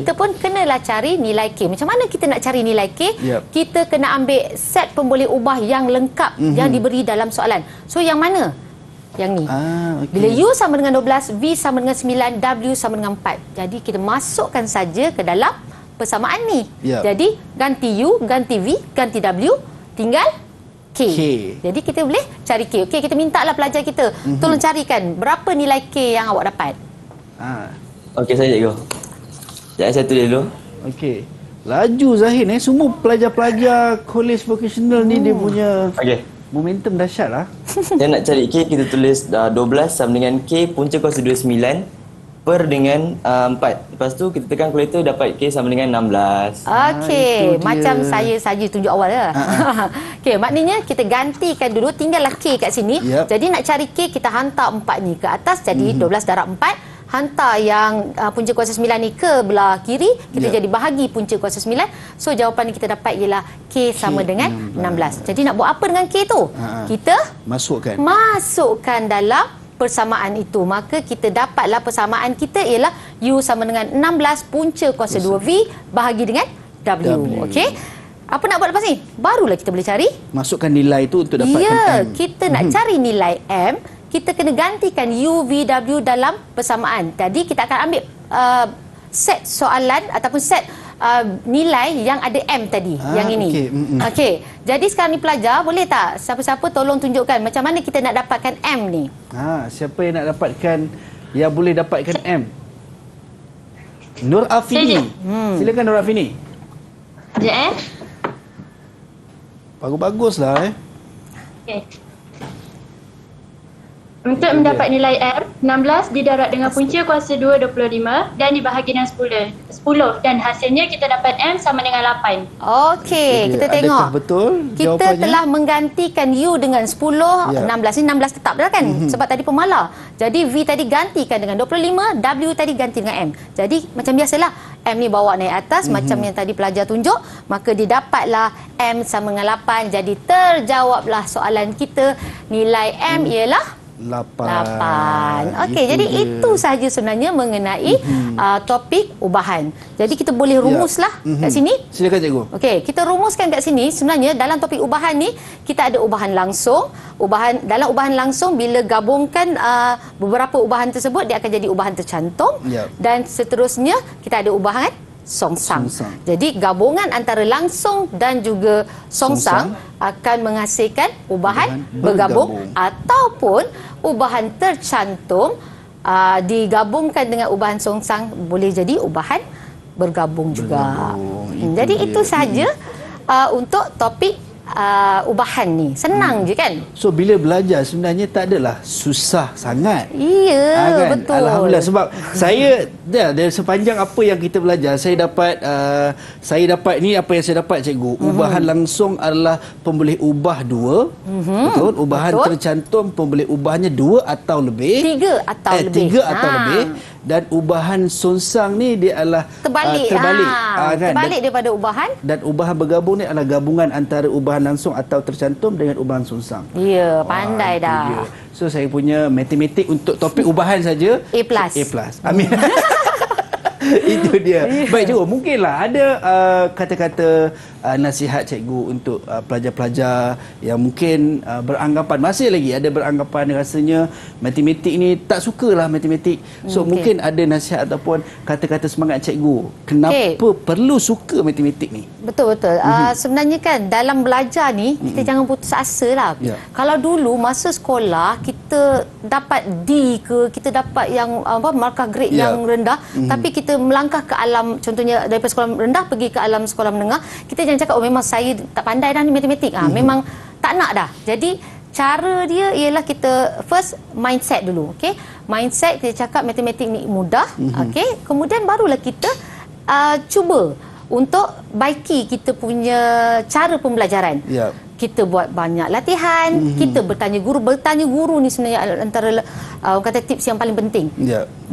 kita pun kenalah cari nilai K. Macam mana kita nak cari nilai K? Kita kena ambil set pemboleh ubah yang lengkap yang diberi dalam soalan. So, yang mana? Yang ni. Bila U sama dengan 12, V sama dengan 9, W sama dengan 4. Jadi, kita masukkan saja ke dalam persamaan ni. Jadi, ganti U, ganti V, ganti W, tinggal K. Jadi kita boleh cari K. Okey, kita mintalah pelajar kita tolong carikan berapa nilai K yang awak dapat. Okey, saya cikgu. Sekejap saya tulis dulu. Okey. Laju Zahin, semua pelajar-pelajar college vocational ni dia punya momentum dahsyat lah. Saya nak cari K, kita tulis 12 sama dengan K punca kuasa 29 per dengan 4. Lepas tu kita tekan kalkulator dapat K sama dengan 16. Okey, macam saya saja tunjuk awal lah. Okey, maknanya kita gantikan dulu, tinggallah K kat sini. Jadi nak cari K, kita hantar 4 ni ke atas, jadi 12 darab 4. Hantar yang punca kuasa 9 ni ke belah kiri, kita jadi bahagi punca kuasa 9. So jawapan yang kita dapat ialah K sama dengan 16. Jadi nak buat apa dengan K tu? Kita masukkan dalam persamaan itu. Maka kita dapatlah persamaan kita ialah U sama dengan 16 punca kuasa 2V bahagi dengan W. Okey. Apa nak buat lepas ni? Barulah kita boleh cari. Masukkan nilai itu untuk dapatkan M. Kita nak cari nilai M, kita kena gantikan U, V, W dalam persamaan. Jadi kita akan ambil set soalan ataupun set nilai yang ada M tadi, yang ini. Okey. Jadi sekarang ni pelajar, boleh tak siapa-siapa tolong tunjukkan macam mana kita nak dapatkan M ni? Siapa yang nak dapatkan, yang boleh dapatkan M? Nur Afini. Silakan Nur Afini. Sekejap Bagus-baguslah Okey. Untuk mendapat nilai M, 16 didarab dengan punca kuasa 2, 25 dan dibahagi dengan 10 dan hasilnya kita dapat M sama dengan 8. Okey, kita tengok. Adakah betul kita jawapannya? telah menggantikan U dengan 10, 16 ni 16 tetap dah kan? Sebab tadi pemalar. Jadi V tadi gantikan dengan 25, W tadi ganti dengan M. Jadi macam biasalah, M ni bawa naik atas macam yang tadi pelajar tunjuk, maka didapatlah M sama dengan 8. Jadi terjawablah soalan kita. Nilai M ialah 8. Okey, jadi itu sahaja sebenarnya mengenai topik ubahan. Jadi kita boleh rumuslah kat sini. Silakan cikgu. Okey, kita rumuskan kat sini. Sebenarnya dalam topik ubahan ni kita ada ubahan langsung. Dalam ubahan langsung bila gabungkan beberapa ubahan tersebut dia akan jadi ubahan tercantum. Dan seterusnya kita ada ubahan songsang. Jadi gabungan antara langsung dan juga songsang akan menghasilkan ubahan bergabung ataupun ubahan tercantum digabungkan dengan ubahan songsang boleh jadi ubahan bergabung juga. Jadi itu sahaja untuk topik ubahan ni. Senang je kan? So bila belajar sebenarnya tak adalah susah sangat. Iya, kan? betul. Alhamdulillah, sebab saya dari sepanjang apa yang kita belajar, saya dapat ni apa yang saya dapat cikgu. Ubahan langsung adalah pemboleh ubah 2. Betul? Ubahan tercantum pemboleh ubahnya 2 atau lebih. 3 atau lebih. 3 atau lebih. Dan ubahan songsang ni dia adalah terbalik kan? Terbalik daripada ubahan. Dan ubahan bergabung ni adalah gabungan antara ubahan langsung atau tercantum dengan ubahan songsang. Ya, pandai dah. So saya punya matematik untuk topik ubahan saja A+. Amin. Itu dia. Baik cikgu, mungkinlah ada kata-kata nasihat cikgu untuk pelajar-pelajar yang mungkin beranggapan, masih lagi ada beranggapan rasanya matematik ni tak sukalah matematik. So mungkin ada nasihat ataupun kata-kata semangat cikgu kenapa perlu suka matematik ni. Betul-betul. Sebenarnya kan dalam belajar ni kita jangan putus asa lah. Kalau dulu masa sekolah kita dapat D ke, kita dapat yang markah grade yang rendah, tapi kita melangkah ke alam, contohnya daripada sekolah rendah pergi ke alam sekolah menengah, kita jangan cakap memang saya tak pandai dah ni matematik. Memang tak nak dah. Jadi cara dia ialah kita first mindset dulu. Okey, mindset kita cakap matematik ni mudah. Okey, kemudian barulah kita cuba untuk baiki kita punya cara pembelajaran. Kita buat banyak latihan, kita bertanya guru ni sebenarnya antara kata tips yang paling penting.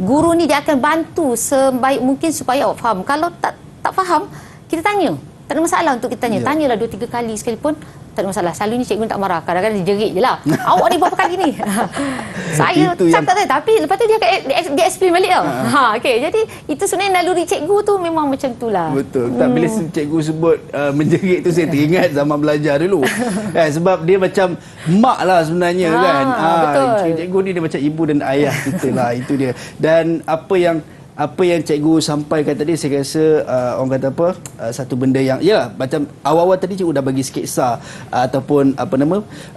Guru ni dia akan bantu sebaik mungkin supaya awak faham. Kalau tak faham, kita tanya. Tak ada masalah untuk kita tanya. Tanyalah 2-3 kali sekalipun, tak ada masalah. Selalunya cikgu tak marah. Kadang-kadang dia jerit je lah. Awak ni berapa kali ni? Saya cakap tadi. Tapi lepas tu dia akan dia explain balik tau. Okay, jadi itu sebenarnya naluri cikgu tu memang macam tu lah. Betul. Tak, bila cikgu sebut menjerit tu saya teringat zaman belajar dulu. Sebab dia macam mak lah sebenarnya kan. Betul. Cikgu ni dia macam ibu dan ayah kita lah. Itu dia. Dan apa yang cikgu sampaikan tadi, saya rasa orang kata apa, satu benda yang macam awal-awal tadi cikgu dah bagi sketsa ataupun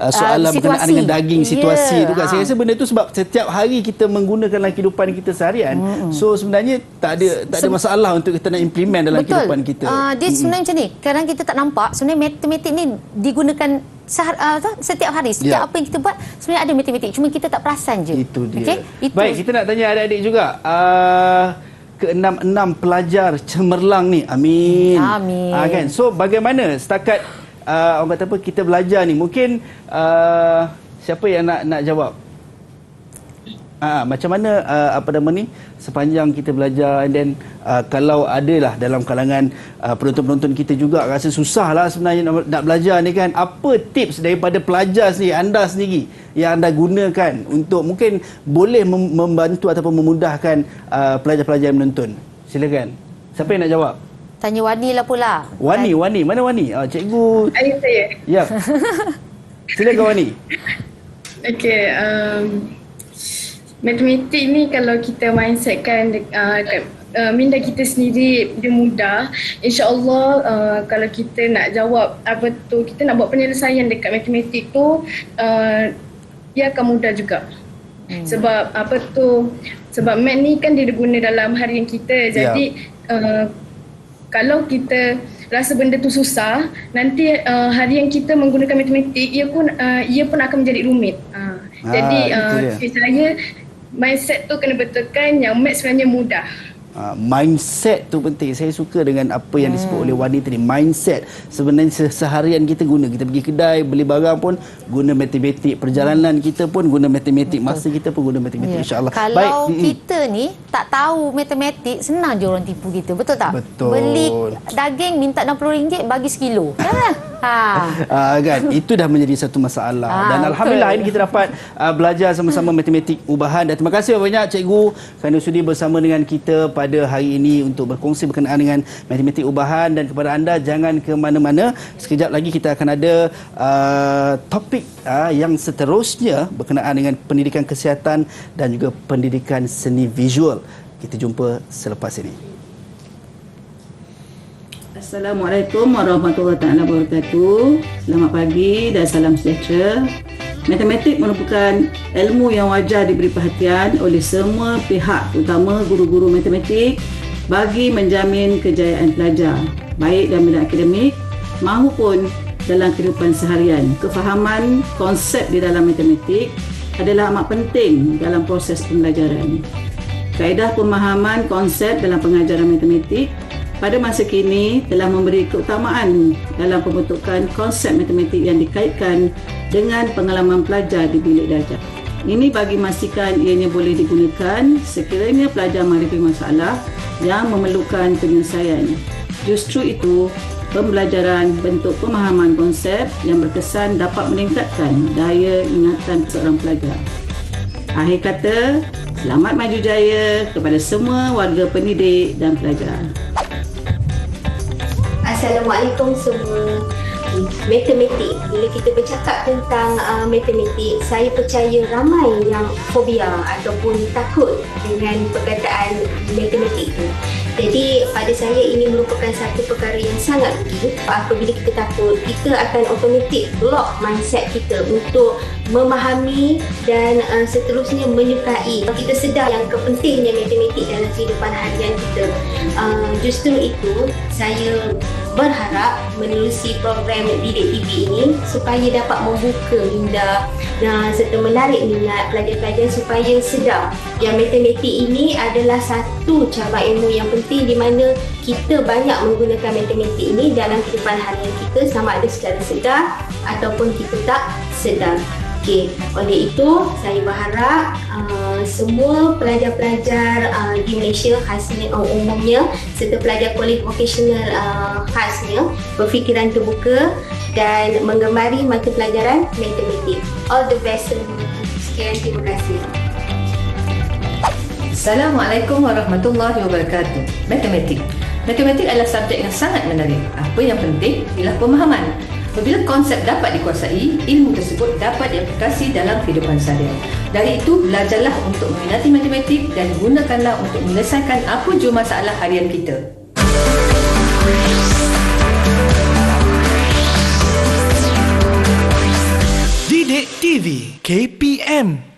soalan berkenaan dengan daging, situasi tu kan. Saya rasa benda tu sebab setiap hari kita menggunakan dalam kehidupan kita seharian. So sebenarnya tak ada masalah untuk kita nak implement dalam kehidupan kita. Dia sebenarnya macam ni, kadang kita tak nampak sebenarnya matematik ni digunakan setiap hari, setiap apa yang kita buat sebenarnya ada matematik, cuma kita tak perasan je. Itu dia. Baik, kita nak tanya adik-adik juga. Ke-6 pelajar cemerlang ni, amin. Kan? So bagaimana setakat orang kata apa kita belajar ni, mungkin siapa yang nak jawab? Macam mana sepanjang kita belajar, and then kalau adalah dalam kalangan penonton-penonton kita juga rasa susah lah sebenarnya nak belajar ni kan, apa tips daripada pelajar sendiri, anda sendiri yang anda gunakan untuk mungkin boleh membantu ataupun memudahkan pelajar-pelajar yang menonton? Silakan, siapa yang nak jawab? Tanya Wani lah pula. Wani, mana Wani? Cikgu. Ayah saya. Ya. Silakan Wani. Okey, matematik ni kalau kita mindsetkan minda kita sendiri dia mudah. InsyaAllah kalau kita nak jawab kita nak buat penyelesaian dekat matematik tu, dia akan mudah juga. Sebab sebab mat ni kan dia diguna dalam harian kita. Jadi kalau kita rasa benda tu susah, nanti harian kita menggunakan matematik, ia pun akan menjadi rumit. Jadi saya mindset tu kena betulkan yang mat sebenarnya mudah. Mindset tu penting. Saya suka dengan apa yang disebut oleh Wani tadi. Mindset. Sebenarnya seharian kita guna. Kita pergi kedai, beli barang pun guna matematik. Perjalanan kita pun guna matematik. Masa kita pun guna matematik, insyaAllah. Kalau kita ni tak tahu matematik, senang je orang tipu kita. Betul tak? Betul. Beli daging minta RM60 bagi sekilo. Kan? Itu dah menjadi satu masalah. Dan Alhamdulillah ini kita dapat belajar sama-sama matematik ubahan. Dan terima kasih banyak cikgu kerana sudi bersama dengan kita pada hari ini untuk berkongsi berkenaan dengan matematik ubahan. Dan kepada anda, jangan ke mana-mana. Sekejap lagi kita akan ada topik yang seterusnya berkenaan dengan pendidikan kesihatan dan juga pendidikan seni visual. Kita jumpa selepas ini. Assalamualaikum warahmatullahi wabarakatuh. Selamat pagi dan salam sejahtera. Matematik merupakan ilmu yang wajar diberi perhatian oleh semua pihak, terutama guru-guru matematik, bagi menjamin kejayaan pelajar, baik dalam bidang akademik maupun dalam kehidupan seharian. Kefahaman konsep di dalam matematik adalah amat penting dalam proses pembelajaran. Kaedah pemahaman konsep dalam pengajaran matematik pada masa kini telah memberi keutamaan dalam pembentukan konsep matematik yang dikaitkan dengan pengalaman pelajar di bilik darjah. Ini bagi memastikan ianya boleh digunakan sekiranya pelajar menghadapi masalah yang memerlukan penyelesaian. Justru itu, pembelajaran bentuk pemahaman konsep yang berkesan dapat meningkatkan daya ingatan seorang pelajar. Akhir kata, selamat maju jaya kepada semua warga pendidik dan pelajar. Assalamualaikum semua. Matematik, bila kita bercakap tentang matematik, saya percaya ramai yang fobia ataupun takut dengan perkataan matematik tu. Jadi pada saya ini merupakan satu perkara yang sangat rugi. Apabila kita takut, kita akan automatik block mindset kita untuk memahami dan seterusnya menyukai. Kita sedar yang kepentingannya matematik dalam kehidupan harian kita. Justru itu saya berharap menerusi program Didik TV ini supaya dapat membuka minda serta menarik minat pelajar-pelajar supaya sedar yang matematik ini adalah satu cabang ilmu yang penting di mana kita banyak menggunakan matematik ini dalam kehidupan harian kita sama ada secara sedar ataupun kita tak sedar. Okey, oleh itu saya berharap semua pelajar-pelajar di Malaysia khasnya umumnya serta pelajar kolej vokasional khasnya berfikiran terbuka dan menggemari mata pelajaran matematik. All the best semua. Sekian, terima kasih. Assalamualaikum warahmatullahi wabarakatuh. Matematik adalah subjek yang sangat menarik. Apa yang penting ialah pemahaman. Apabila konsep dapat dikuasai, ilmu tersebut dapat diaplikasi dalam kehidupan seharian. Dari itu, belajarlah untuk meminati matematik dan gunakanlah untuk menyelesaikan apa jua masalah harian kita. Didik TV KPM